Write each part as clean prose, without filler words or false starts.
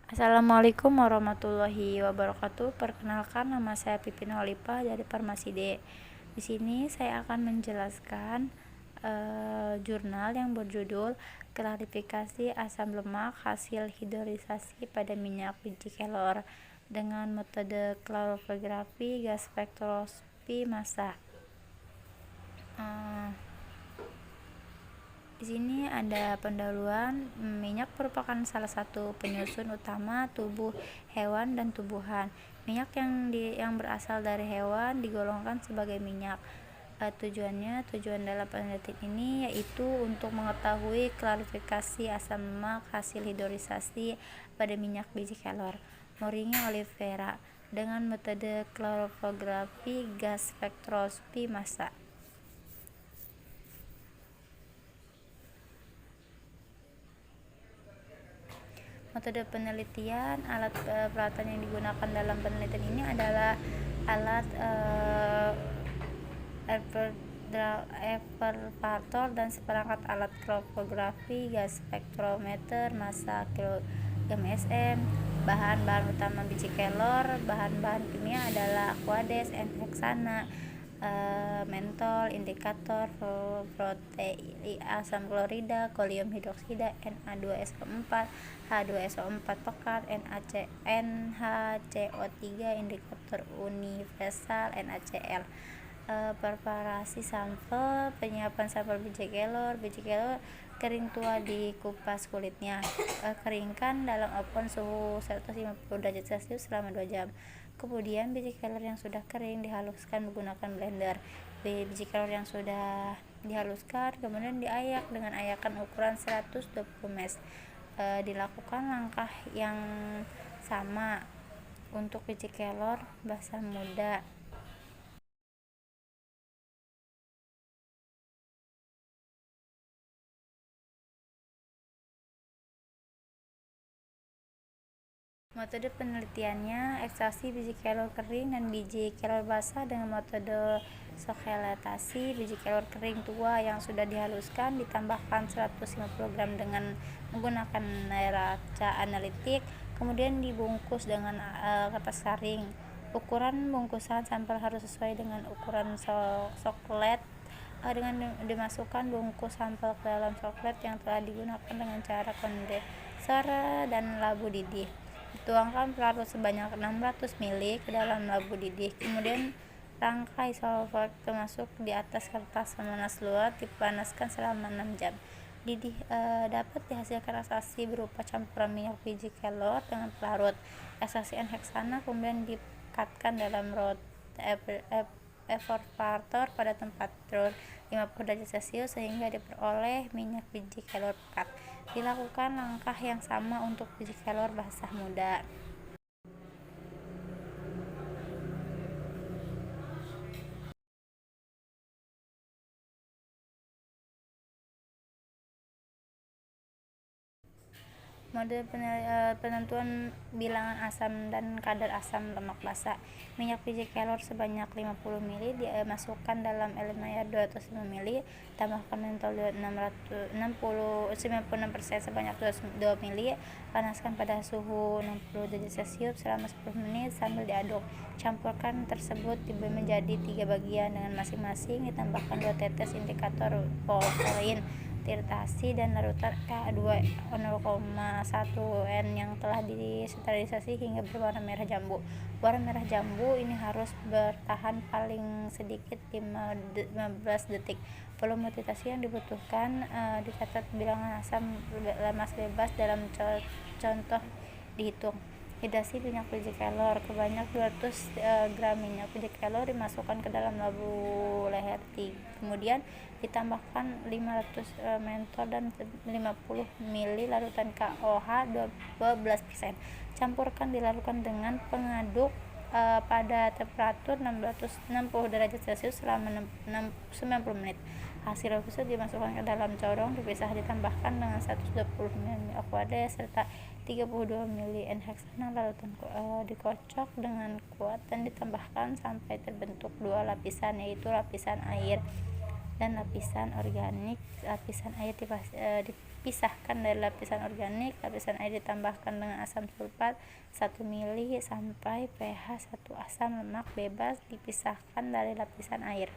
Assalamualaikum warahmatullahi wabarakatuh. Perkenalkan, nama saya Pipin Holipah dari Farmasi D. Di sini saya akan menjelaskan jurnal yang berjudul Klarifikasi Asam Lemak Hasil Hidrolisasi pada Minyak Biji Kelor dengan metode klorografi gas spektroskopi massa. Di sini ada pendahuluan. Minyak merupakan salah satu penyusun utama tubuh hewan dan tumbuhan. Minyak yang berasal dari hewan digolongkan sebagai minyak. Tujuan dalam penelitian ini yaitu untuk mengetahui klarifikasi asam lemak hasil hidrolisasi pada minyak biji kelor Moringa oleifera dengan metode klorografi gas spektroskopi massa. Metode penelitian, alat peralatan yang digunakan dalam penelitian ini adalah alat evaporator dan seperangkat alat kromografi, gas spektrometer, massa kilogram sm. Bahan-bahan utama biji kelor, bahan-bahan kimia adalah aqueous, N-heksana, mentol, indikator, protein, asam klorida, kalium hidroksida, Na2SO4, H2SO4 pekat, NaCO3, indikator universal, NaCl. Preparasi sampel, penyiapan sampel biji kelor kering tua dikupas kulitnya, keringkan dalam oven suhu 150 derajat celcius selama 2 jam. Kemudian biji kelor yang sudah kering dihaluskan menggunakan blender. Biji kelor yang sudah dihaluskan kemudian diayak dengan ayakan ukuran 120 ml. Dilakukan langkah yang sama untuk biji kelor basah muda. Metode penelitiannya ekstraksi biji kelor kering dan biji kelor basah dengan metode skelettasi. Biji kelor kering tua yang sudah dihaluskan ditambahkan 150 gram dengan menggunakan neraca analitik, kemudian dibungkus dengan kertas saring. Ukuran bungkusan sampel harus sesuai dengan ukuran coklat dengan dimasukkan bungkus sampel ke dalam coklat yang telah digunakan dengan cara kondenser dan labu didih. Dituangkan pelarut sebanyak 600 ml ke dalam labu didih. Kemudian rangkai solvent masuk di atas kertas pemanas luar, dipanaskan selama 6 jam. Didih dapat dihasilkan ekstraksi berupa campuran minyak biji kelor dengan pelarut. Ekstraksi N-heksana kemudian dipekatkan dalam evaporator pada temperatur 50 derajat celcius sehingga diperoleh minyak biji kelor pekat. Dilakukan langkah yang sama untuk biji kelor basah muda. Mode penentuan bilangan asam dan kadar asam lemak basah. Minyak biji kelor sebanyak 50 ml dimasukkan dalam air 205 ml, tambahkan mentol 96% sebanyak 2 ml, panaskan pada suhu 60 derajat celcius selama 10 menit sambil diaduk. Campurkan tersebut menjadi 3 bagian dengan masing-masing ditambahkan 2 tetes indikator voltamin titrasi dan larutan K2 0,1 N yang telah disterilisasi hingga berwarna merah jambu. Warna merah jambu ini harus bertahan paling sedikit 15 detik. Volume titrasi yang dibutuhkan dicatat bilangan asam lemak bebas dalam contoh dihitung. Hidrasi minyak biji kelor sebanyak 200 gram minyak biji kelor dimasukkan ke dalam labu leher kemudian ditambahkan 500 mentol dan 50 ml larutan KOH 12%. Campurkan dilakukan dengan pengaduk pada temperatur 660 derajat celcius selama 90 menit. Hasil tersebut dimasukkan ke dalam corong, dipisah, ditambahkan dengan 120 ml aqueous serta 32 ml N-heksana lalu dikocok dengan kuat dan ditambahkan sampai terbentuk dua lapisan, yaitu lapisan air dan lapisan organik. Lapisan air dipisahkan dari lapisan organik. Lapisan air ditambahkan dengan asam sulfat 1 mili sampai pH 1. Asam lemak bebas dipisahkan dari lapisan air.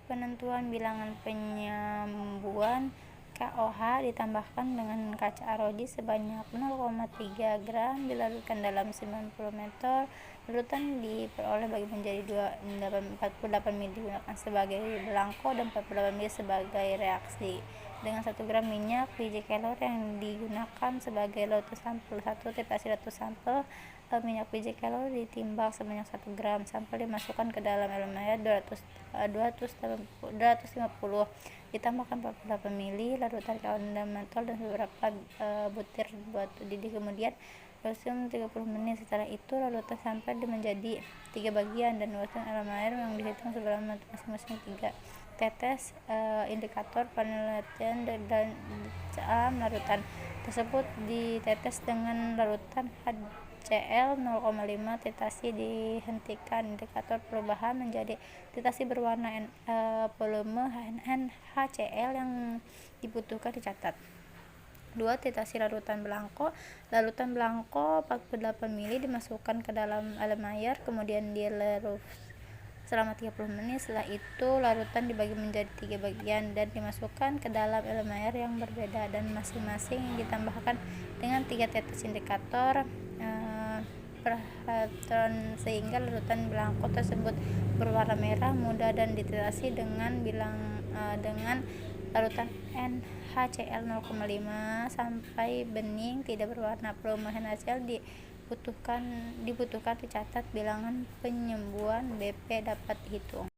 Penentuan bilangan penyembuhan KOH ditambahkan dengan kaca arodi sebanyak 0,3 gram dilarutkan dalam 90 meter. Larutan diperoleh bagi menjadi 48 ml digunakan sebagai belangko dan 48 ml sebagai reaksi. Dengan 1 gram minyak biji kelor yang digunakan sebagai larutan sampel. 1 titrasi larutan sampel minyak biji kelor ditimbang sebanyak 1 gram. Sampel dimasukkan ke dalam air 250, ditambahkan 48 ml larutan kain mentol dan beberapa butir batu didih. Kemudian proses 30 menit. Setelah itu larutan sampel menjadi 3 bagian dan luasan alam air yang dihitung seberapa masing-masing 3 tetes. Indikator penelitian dan dalam larutan tersebut ditetes dengan larutan HCl 0,5 titrasi dihentikan. Indikator perubahan menjadi titrasi berwarna volume NaHCl yang dibutuhkan dicatat. 2. Titrasi larutan belangko. Larutan belangko 48 ml dimasukkan ke dalam alam air, kemudian dilarut selama 30 menit. Setelah itu larutan dibagi menjadi 3 bagian dan dimasukkan ke dalam alam air yang berbeda dan masing-masing ditambahkan dengan 3 tetes indikator perhatian sehingga larutan belangko tersebut berwarna merah muda dan dititrasi dengan larutan NaHCl 0,5 sampai bening tidak berwarna. Volume NaHCl dibutuhkan dicatat. Bilangan penyembuhan BP dapat dihitung.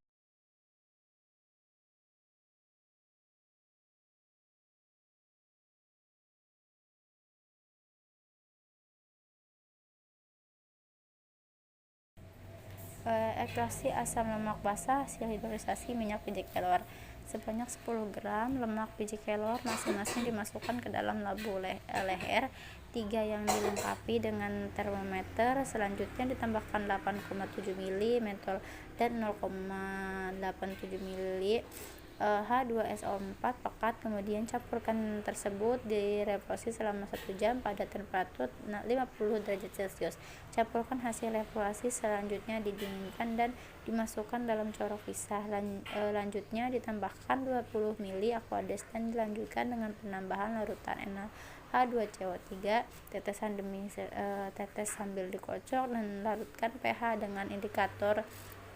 Ekstraksi asam lemak basah hasil hidrolisasi minyak biji kelor. Sebanyak 10 gram lemak biji kelor masing-masing dimasukkan ke dalam labu leher 3 yang dilengkapi dengan termometer. Selanjutnya ditambahkan 8,7 ml mentol dan 0,87 ml H2SO4 pekat. Kemudian campurkan tersebut direvolusi selama 1 jam pada temperatur 50 derajat Celcius. Campurkan hasil evaluasi selanjutnya didinginkan dan dimasukkan dalam corok pisah. Lanjutnya ditambahkan 20 ml Aquades dan dilanjutkan dengan penambahan larutan NaH2CO3 tetesan demi tetes sambil dikocok dan larutkan pH dengan indikator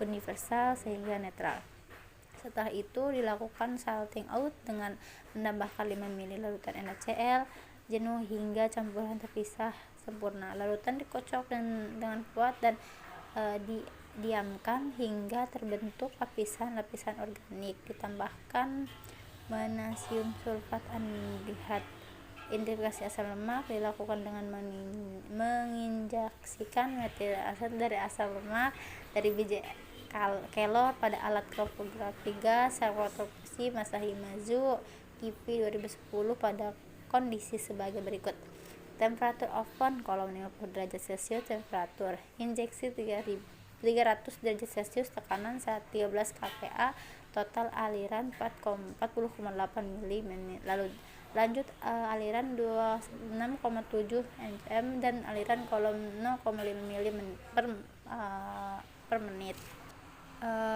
universal sehingga netral. Setelah itu dilakukan salting out dengan menambahkan 5 ml larutan NaCl jenuh hingga campuran terpisah sempurna. Larutan dikocok dengan kuat dan diamkan hingga terbentuk lapisan organik. Ditambahkan magnesium sulfat anhidrat. Integrasi asam lemak dilakukan dengan menginjeksikan metil asam dari asam lemak dari biji kelor pada alat kromografi gas Sarkotopsi Masahi Mazu KIPI 2010 pada kondisi sebagai berikut. Temperatur oven kolom 50 derajat Celcius. Temperatur injeksi 300 derajat Celcius. Tekanan saat 13 kPa. Total aliran 40,8 ml. Lanjut aliran 26,7 nm dan aliran kolom 0,5 ml per menit.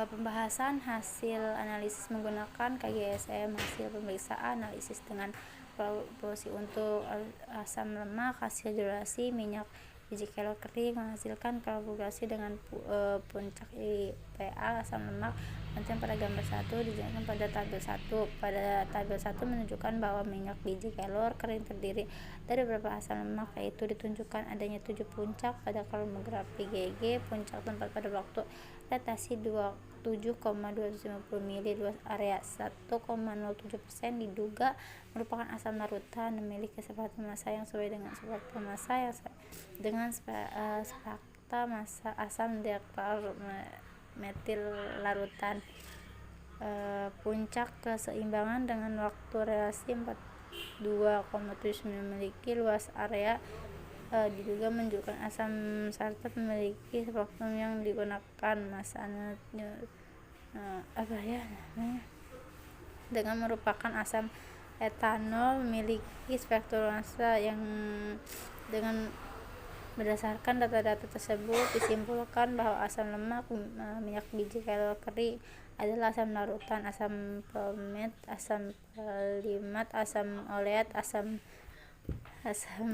Pembahasan hasil analisis menggunakan KGSM. Hasil pemeriksaan analisis dengan proporsi untuk asam lemak hasil hidrolisasi minyak biji kelor kering menghasilkan kalkulasi dengan puncak IPA asam lemak. Nanti pada gambar 1 dijelaskan pada tabel 1. Pada tabel 1 menunjukkan bahwa minyak biji kelor kering terdiri dari beberapa asam lemak, yaitu ditunjukkan adanya 7 puncak pada kromografi GG. Puncak tempat pada waktu retasi 27,250 ml luas area 1,07% diduga merupakan asam larutan memiliki spektra massa yang sesuai dengan spektra massa dengan spektra massa asam diaktar metil larutan. Puncak keseimbangan dengan waktu relasi 42,79 memiliki luas area diduga menunjukkan asam sulfat memiliki spektrum yang digunakan massa apa ya namanya, dengan merupakan asam etanol memiliki spektrumasa yang dengan berdasarkan data-data tersebut disimpulkan bahwa asam lemak minyak biji kelor kering adalah asam larutan, asam palmit, asam palimat, asam oleat, asam asam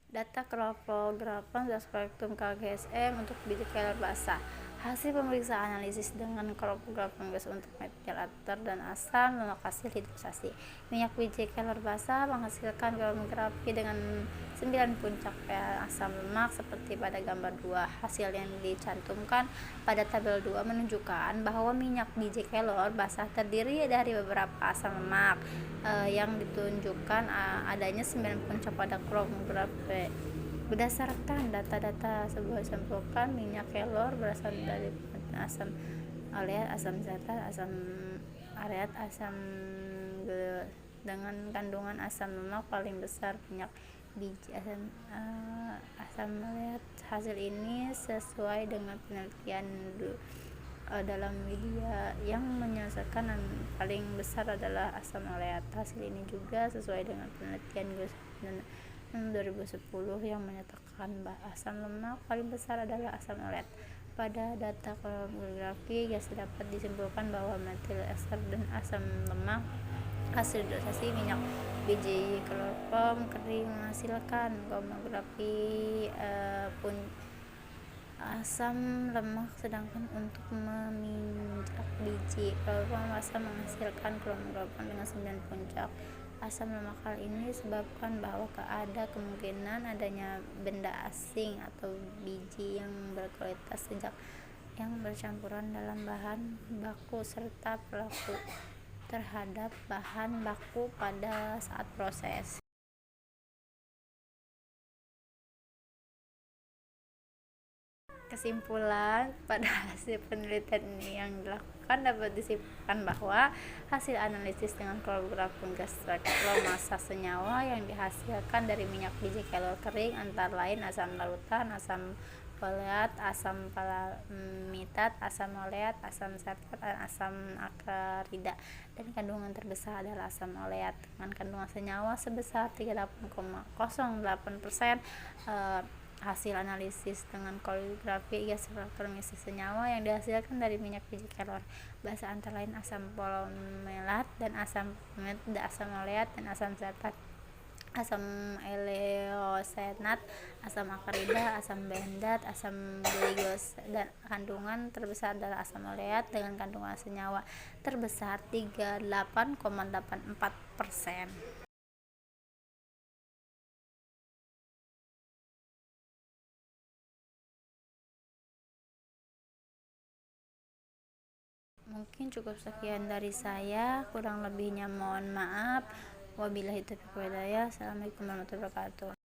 data kromatografan dan spektrum KGSM untuk biji kelor basah. Hasil pemeriksaan analisis dengan kromatografan gas untuk metil ater dan asam lemak hasil hidrosasi. Minyak biji kelor basah menghasilkan kromatografis dengan 9 puncak asam lemak seperti pada gambar 2. Hasil yang dicantumkan pada tabel 2 menunjukkan bahwa minyak biji kelor basah terdiri dari beberapa asam lemak yang ditunjukkan adanya 9 puncak pada kromatografis. Berdasarkan data-data sebuah simpulkan minyak kelor berasal dari asam oleat, asam zetat, asam areat, asam dengan kandungan asam lemak paling besar minyak biji asam oleat. Hasil ini sesuai dengan penelitian dalam media yang menyelesaikan paling besar adalah asam oleat. Hasil ini juga sesuai dengan penelitian 2010 yang menyatakan bahwa asam lemak paling besar adalah asam oleat. Pada data kromatografi gas dapat disimpulkan bahwa metil ester dan asam lemak hasil hidrosasi minyak biji kloroform kering menghasilkan kromatografi pun asam lemak, sedangkan untuk meminjak biji kloroform asam menghasilkan kromatografi dengan 9 puncak asam lemak. Hal ini disebabkan bahwa ada kemungkinan adanya benda asing atau biji yang berkualitas sejak yang bercampuran dalam bahan baku serta pelaku terhadap bahan baku pada saat proses. Kesimpulan, pada hasil penelitian ini yang dilakukan dapat disimpulkan bahwa hasil analisis dengan kromatografan gas spektrumasa senyawa yang dihasilkan dari minyak biji kelor kering antara lain asam larutan, asam folat, asam palmitat, asam oleat, asam zetat, dan asam akarida, dan kandungan terbesar adalah asam oleat dengan kandungan senyawa sebesar 38,08%. Hasil analisis dengan kromatografis gas spektrometrisi senyawa yang dihasilkan dari minyak biji kelor basah antara lain asam palmelat dan asam palmit, asam oleat dan asam zetat, asam eleosenat, asam akarida, asam bendat, asam gligos, dan kandungan terbesar adalah asam oleat dengan kandungan senyawa terbesar 38,84%. Mungkin cukup sekian dari saya, kurang lebihnya mohon maaf. Wabillahi taufiq wal hidayah. Assalamualaikum warahmatullahi wabarakatuh.